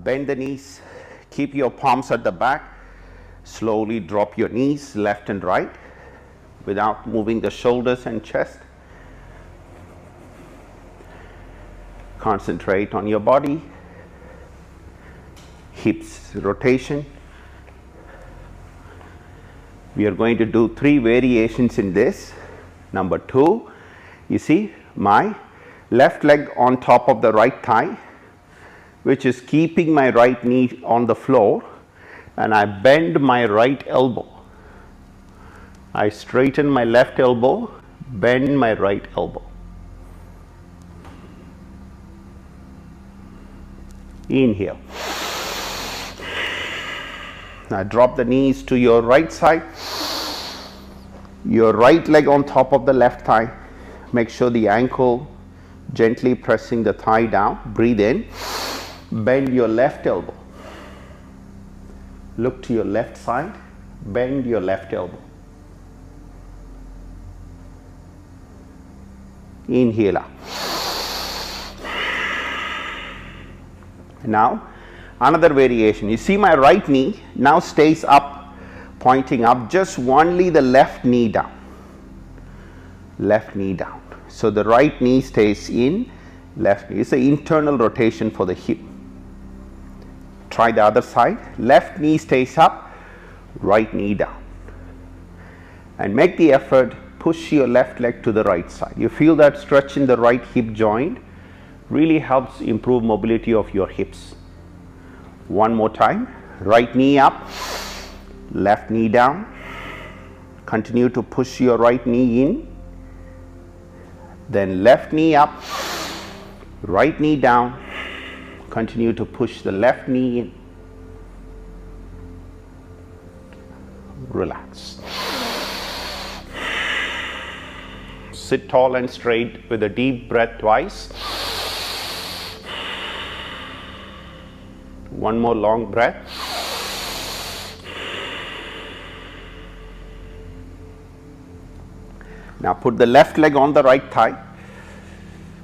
bend the knees, keep your palms at the back, slowly drop your knees left and right without moving the shoulders and chest. Concentrate on your body, hips rotation. We are going to do 3 variations in this. Number 2, you see my left leg on top of the right thigh, which is keeping my right knee on the floor, and I bend my right elbow. I straighten my left elbow, bend my right elbow. Inhale. Now drop the knees to your right side, your right leg on top of the left thigh. Make sure the ankle gently pressing the thigh down. Breathe in, bend your left elbow. Look to your left side, bend your left elbow. Inhale out. Now another variation. You see my right knee now stays up, pointing up, just only the left knee down. Left knee down. So the right knee stays in, left knee. It's an internal rotation for the hip. Try the other side. Left knee stays up, right knee down. And make the effort, push your left leg to the right side. You feel that stretch in the right hip joint really helps improve mobility of your hips. One more time. Right knee up, left knee down. Continue to push your right knee in. Then left knee up, right knee down. Continue to push the left knee in. Relax. Sit tall and straight with a deep breath twice. One more long breath. Now put the left leg on the right thigh.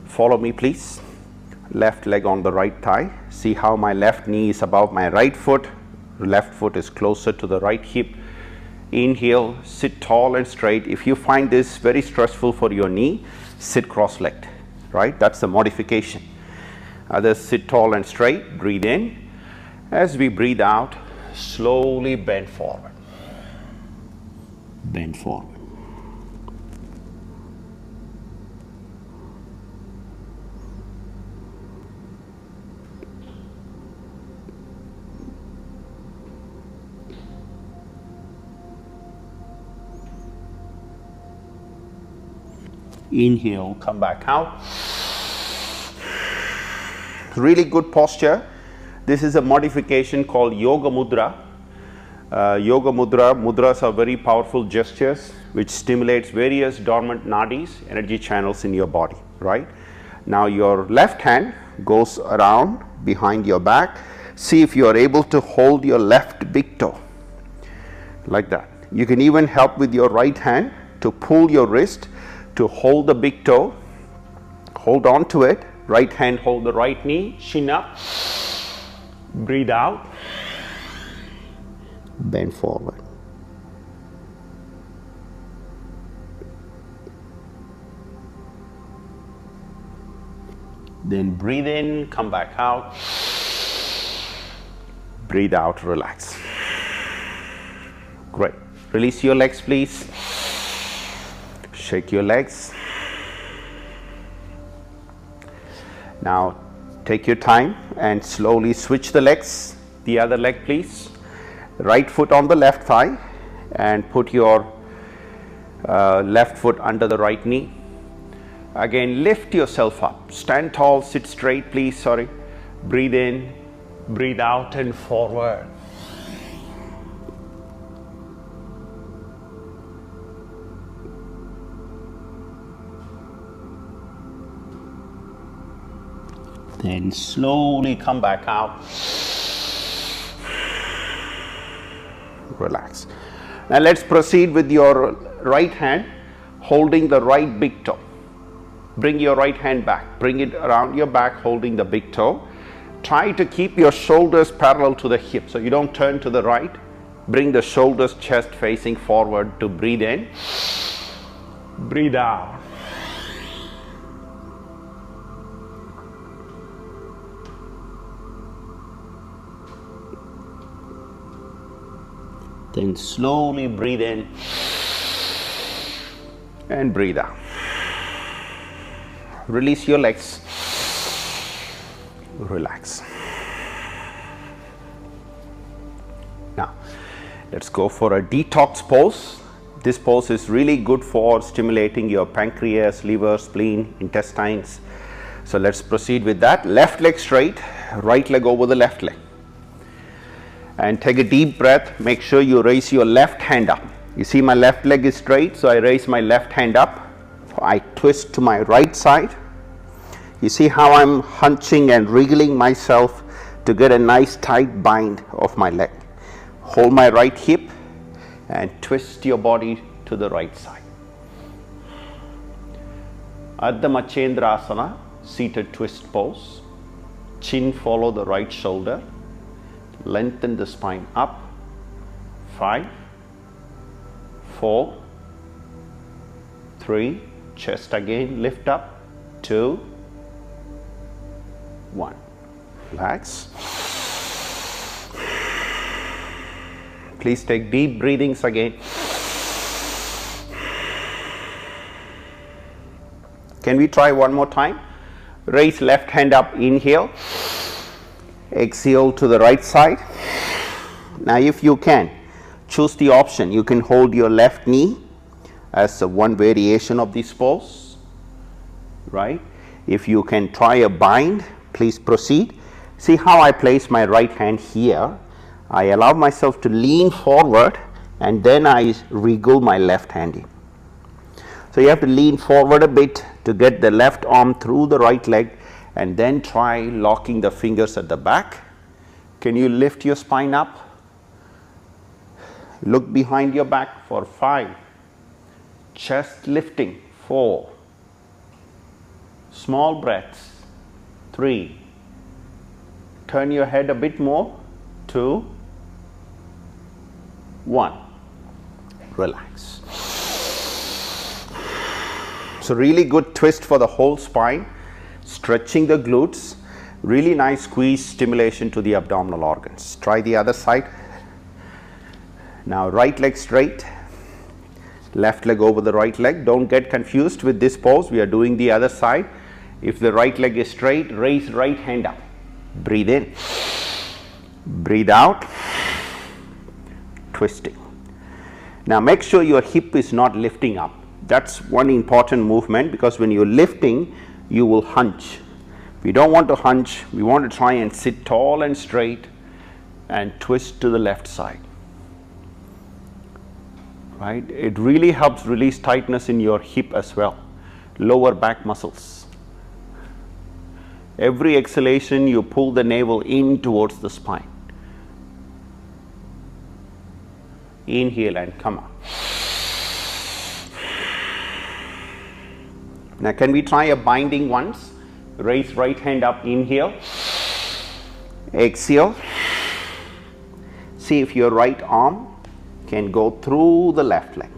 Follow me please. Left leg on the right thigh. See how my left knee is above my right foot. Left foot is closer to the right hip. Inhale, sit tall and straight. If you find this very stressful for your knee, sit cross-legged, right? That's the modification. Others sit tall and straight, breathe in. As we breathe out, slowly bend forward. Bend forward. Inhale, come back out. Really good posture. This is a modification called Yoga Mudra. Yoga Mudra, mudras are very powerful gestures which stimulates various dormant nadis, energy channels in your body, right? Now your left hand goes around behind your back. See if you are able to hold your left big toe like that. You can even help with your right hand to pull your wrist to hold the big toe. Hold on to it. Right hand hold the right knee, chin up. Breathe out. Bend forward. Then breathe in, come back out. Breathe out, relax. Great. Release your legs, please. Shake your legs. Now take your time and slowly switch the legs. The other leg please. Right foot on the left thigh and put your left foot under the right knee. Again, lift yourself up. Stand tall, sit straight please, sorry. Breathe in, breathe out and forward. Then slowly come back out. Relax. Now let's proceed with your right hand holding the right big toe. Bring your right hand back. Bring it around your back holding the big toe. Try to keep your shoulders parallel to the hip, so you don't turn to the right. Bring the shoulders, chest facing forward to breathe in. Breathe out. Then slowly breathe in and breathe out. Release your legs. Relax. Now, let's go for a detox pose. This pose is really good for stimulating your pancreas, liver, spleen, intestines. So let's proceed with that. Left leg straight, right leg over the left leg. And take a deep breath. Make sure you raise your left hand up. You see my left leg is straight, so I raise my left hand up. I twist to my right side. You see how I'm hunching and wriggling myself to get a nice tight bind of my leg. Hold my right hip and twist your body to the right side. Ardha Machendra Asana, seated twist pose. Chin follow the right shoulder. Lengthen the spine up. 5, 4, 3, chest again, lift up. 2, 1. Relax. Please take deep breathings again. Can we try one more time? Raise left hand up, inhale. Exhale to the right side. Now if you can, choose the option. You can hold your left knee as one variation of this pose, right? If you can try a bind, please proceed. See how I place my right hand here. I allow myself to lean forward and then I wriggle my left hand in. So you have to lean forward a bit to get the left arm through the right leg and then try locking the fingers at the back. Can you lift your spine up? Look behind your back for 5. Chest lifting. 4. Small breaths. 3. Turn your head a bit more. 2, 1. Relax. So really good twist for the whole spine. Stretching the glutes. Really nice squeeze stimulation to the abdominal organs. Try the other side. Now right leg straight. Left leg over the right leg. Don't get confused with this pose. We are doing the other side. If the right leg is straight, raise right hand up. Breathe in. Breathe out. Twisting. Now make sure your hip is not lifting up. That's one important movement, because when you're lifting, you will hunch. We don't want to hunch. We want to try and sit tall and straight and twist to the left side. Right? It really helps release tightness in your hip as well. Lower back muscles. Every exhalation, you pull the navel in towards the spine. Inhale and come out. Now can we try a binding once? Raise right hand up, inhale. Exhale. See if your right arm can go through the left leg.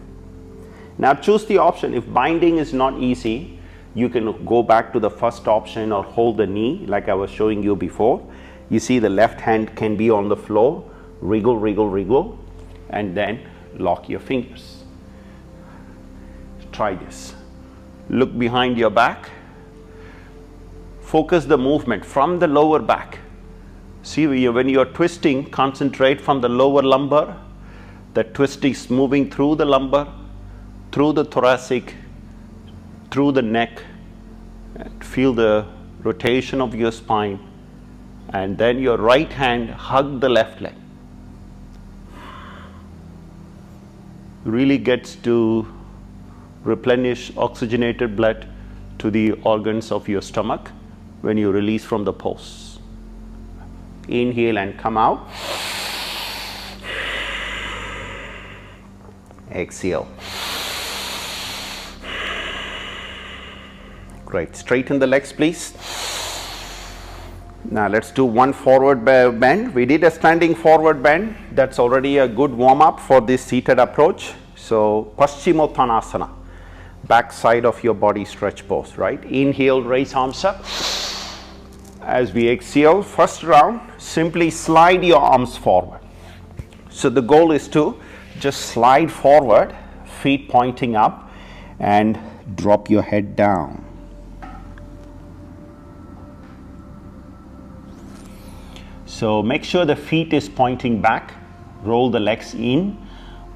Now choose the option. If binding is not easy, you can go back to the first option or hold the knee like I was showing you before. You see the left hand can be on the floor. Wriggle, wriggle, wriggle, and then lock your fingers. Try this. Look behind your back. Focus the movement from the lower back. See, when you are twisting, concentrate from the lower lumbar. The twist is moving through the lumbar, through the thoracic, through the neck. Feel the rotation of your spine. And then your right hand hug the left leg. Really gets to replenish oxygenated blood to the organs of your stomach when you release from the pose. Inhale and come out. Exhale. Great. Straighten the legs, please. Now let's do one forward bend. We did a standing forward bend. That's already a good warm up for this seated approach. So Paschimottanasana, back side of your body stretch pose, right? Inhale, raise arms up. As we exhale, first round, simply slide your arms forward. So the goal is to just slide forward, feet pointing up, and drop your head down. So make sure the feet is pointing back, roll the legs in,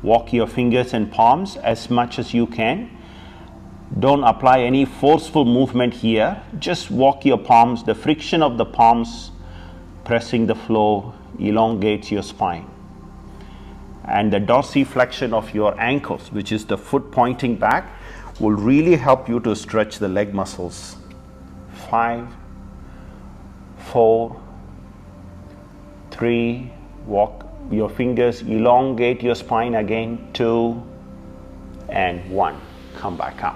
walk your fingers and palms as much as you can. Don't apply any forceful movement here, just walk your palms. The friction of the palms pressing the floor elongates your spine. And the dorsiflexion of your ankles, which is the foot pointing back, will really help you to stretch the leg muscles. 5, 4, 3, walk your fingers, elongate your spine again, 2, and 1. Come back up.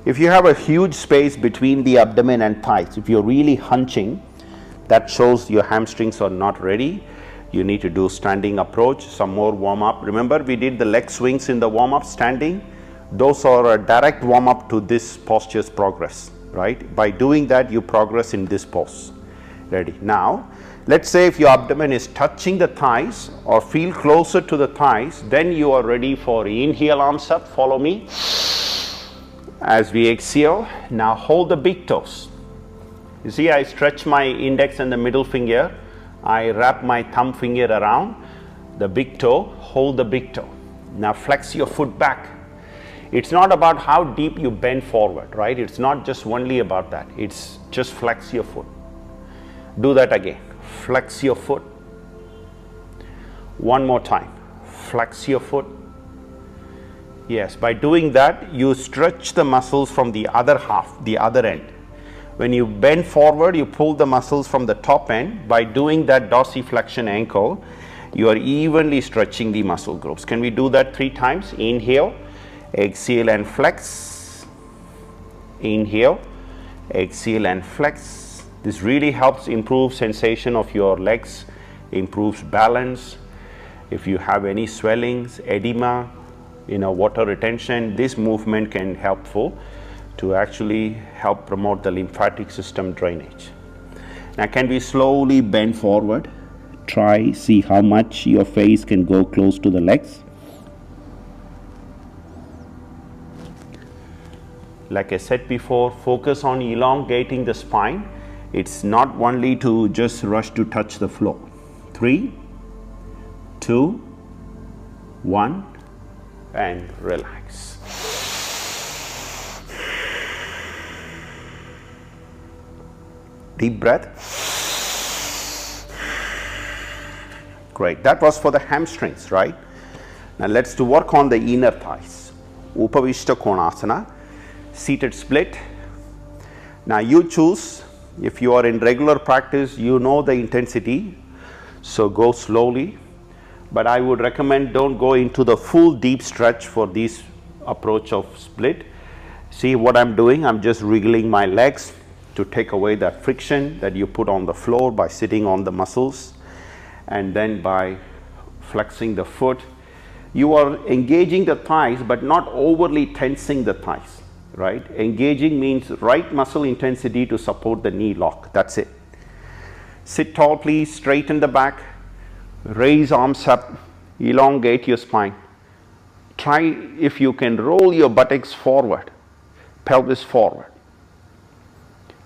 If you have a huge space between the abdomen and thighs, if you're really hunching, that shows your hamstrings are not ready. You need to do standing approach, some more warm up. Remember, we did the leg swings in the warm up standing. Those are a direct warm up to this posture's progress, right? By doing that, you progress in this pose. Ready? Now, let's say if your abdomen is touching the thighs or feel closer to the thighs, then you are ready for inhale, arms up, follow me. As we exhale, now hold the big toes. You see, I stretch my index and the middle finger. I wrap my thumb finger around the big toe, hold the big toe. Now flex your foot back. It's not about how deep you bend forward, right? It's not just only about that. It's just flex your foot. Do that again. Flex your foot. One more time. Flex your foot. Yes, by doing that, you stretch the muscles from the other half, the other end. When you bend forward, you pull the muscles from the top end. By doing that dorsiflexion ankle, you are evenly stretching the muscle groups. Can we do that 3 times? Inhale, exhale and flex. Inhale, exhale and flex. This really helps improve sensation of your legs, improves balance. If you have any swellings, edema, water retention, this movement can helpful to actually help promote the lymphatic system drainage. Now can we slowly bend forward? Try, see how much your face can go close to the legs. Like I said before, focus on elongating the spine. It's not only to just rush to touch the floor. 3, 2, 1, and relax. Deep breath. Great. That was for the hamstrings, right? Now let's work on the inner thighs. Upavishta Konasana, seated split. Now you choose. If you are in regular practice, you know the intensity, so go slowly. But I would recommend don't go into the full deep stretch for this approach of split. See what I'm doing? I'm just wriggling my legs to take away that friction that you put on the floor by sitting on the muscles, and then by flexing the foot. You are engaging the thighs but not overly tensing the thighs, right? Engaging means right muscle intensity to support the knee lock. That's it. Sit tall, please. Straighten the back. Raise arms up, elongate your spine. Try, if you can, roll your buttocks forward, pelvis forward.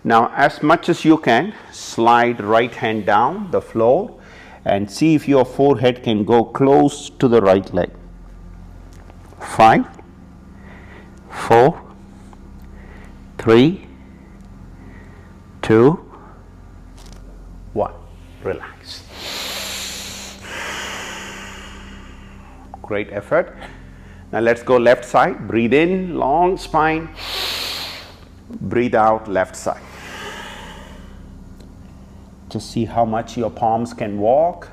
Now as much as you can, slide right hand down the floor and see if your forehead can go close to the right leg. 5, 4, 3, 2, 1. Relax. Great effort. Now let's go left side. Breathe in, long spine. Breathe out, left side. Just see how much your palms can walk.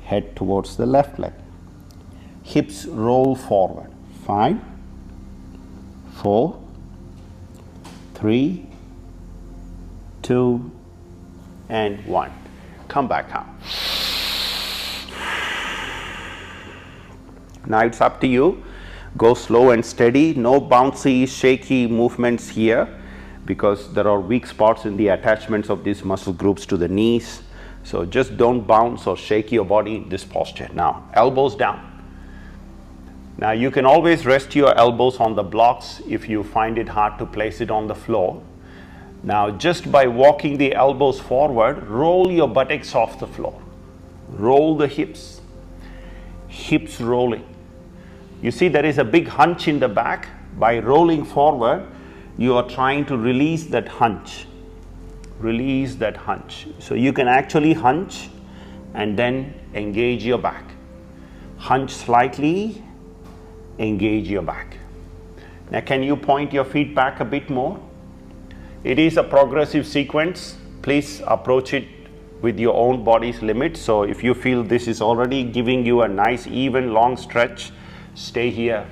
Head towards the left leg. Hips roll forward. 5, 4, 3, 2, and 1. Come back out. Now it's up to you. Go slow and steady. No bouncy, shaky movements here, because there are weak spots in the attachments of these muscle groups to the knees. So just don't bounce or shake your body in this posture. Now, elbows down. Now you can always rest your elbows on the blocks if you find it hard to place it on the floor. Now just by walking the elbows forward, roll your buttocks off the floor. Roll the hips. Hips rolling. You see there is a big hunch in the back. By rolling forward, you are trying to release that hunch. Release that hunch. So you can actually hunch and then engage your back. Hunch slightly, engage your back. Now can you point your feet back a bit more? It is a progressive sequence. Please approach it with your own body's limits. So if you feel this is already giving you a nice even long stretch, stay here.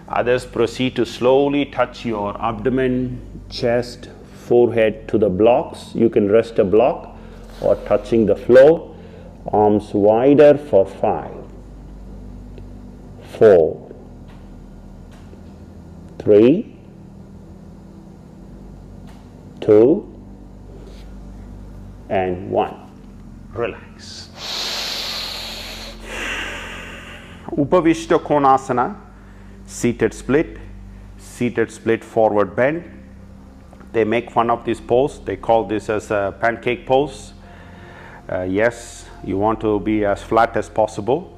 Others proceed to slowly touch your abdomen, chest, forehead to the blocks. You can rest a block or touching the floor. Arms wider for 5, 4, 3, 2, and 1. Relax. Upavishta Konasana, seated split forward bend. They make fun of this pose. They call this as a pancake pose. Yes, you want to be as flat as possible.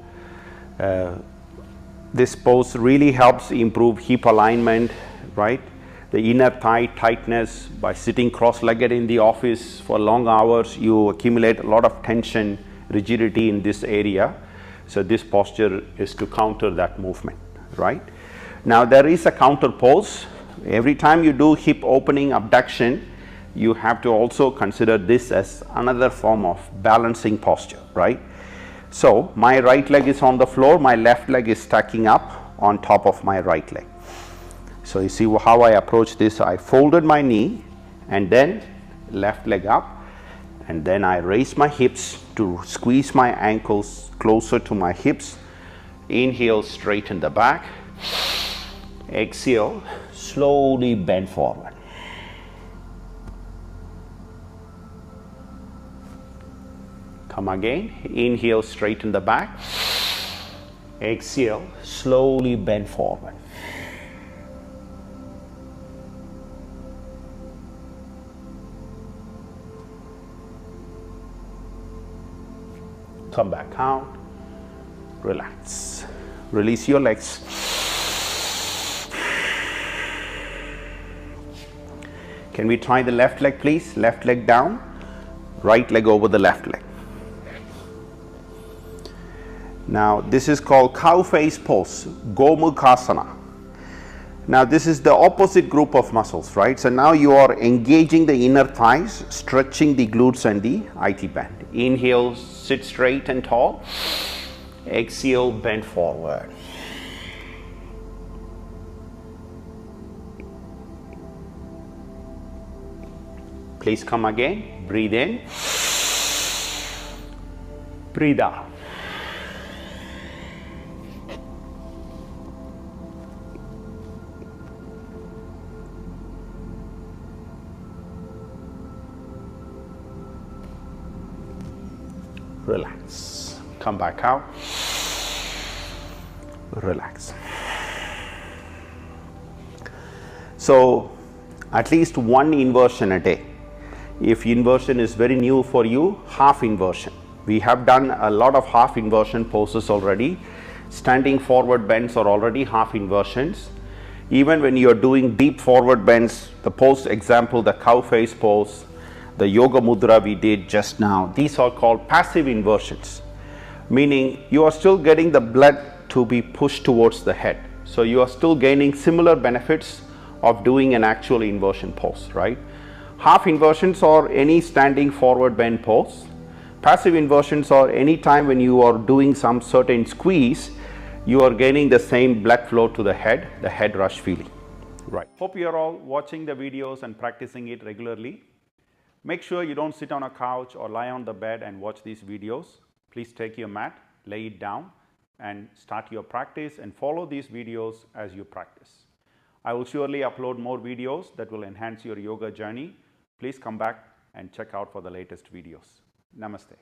This pose really helps improve hip alignment, right? The inner thigh tightness. By sitting cross-legged in the office for long hours, you accumulate a lot of tension, rigidity in this area. So this posture is to counter that movement, right? Now there is a counter pose. Every time you do hip opening abduction, you have to also consider this as another form of balancing posture, right? So my right leg is on the floor, my left leg is stacking up on top of my right leg. So you see how I approach this. I folded my knee and then left leg up, and then I raise my hips to squeeze my ankles closer to my hips. Inhale, straighten the back. Exhale, slowly bend forward. Come again. Inhale, straighten the back. Exhale, slowly bend forward. Come back out. Relax. Release your legs. Can we try the left leg, please? Left leg down, right leg over the left leg. Now this is called cow face pose, Gomukhasana. Now this is the opposite group of muscles, right? So now you are engaging the inner thighs, stretching the glutes and the IT band. Inhale, sit straight and tall. Exhale, bend forward. Please come again. Breathe in. Breathe out. Relax. Come back out. Relax. So at least one inversion a day. If inversion is very new for you, half inversion. We have done a lot of half inversion poses already. Standing forward bends are already half inversions. Even when you are doing deep forward bends, the pose example, the cow face pose, the yoga mudra we did just now, these are called passive inversions, meaning you are still getting the blood to be pushed towards the head. So you are still gaining similar benefits of doing an actual inversion pose, right? Half inversions are any standing forward bend pose. Passive inversions are any time when you are doing some certain squeeze, you are gaining the same blood flow to the head rush feeling. Right. Hope you are all watching the videos and practicing it regularly. Make sure you don't sit on a couch or lie on the bed and watch these videos. Please take your mat, lay it down and start your practice and follow these videos as you practice. I will surely upload more videos that will enhance your yoga journey. Please come back and check out for the latest videos. Namaste.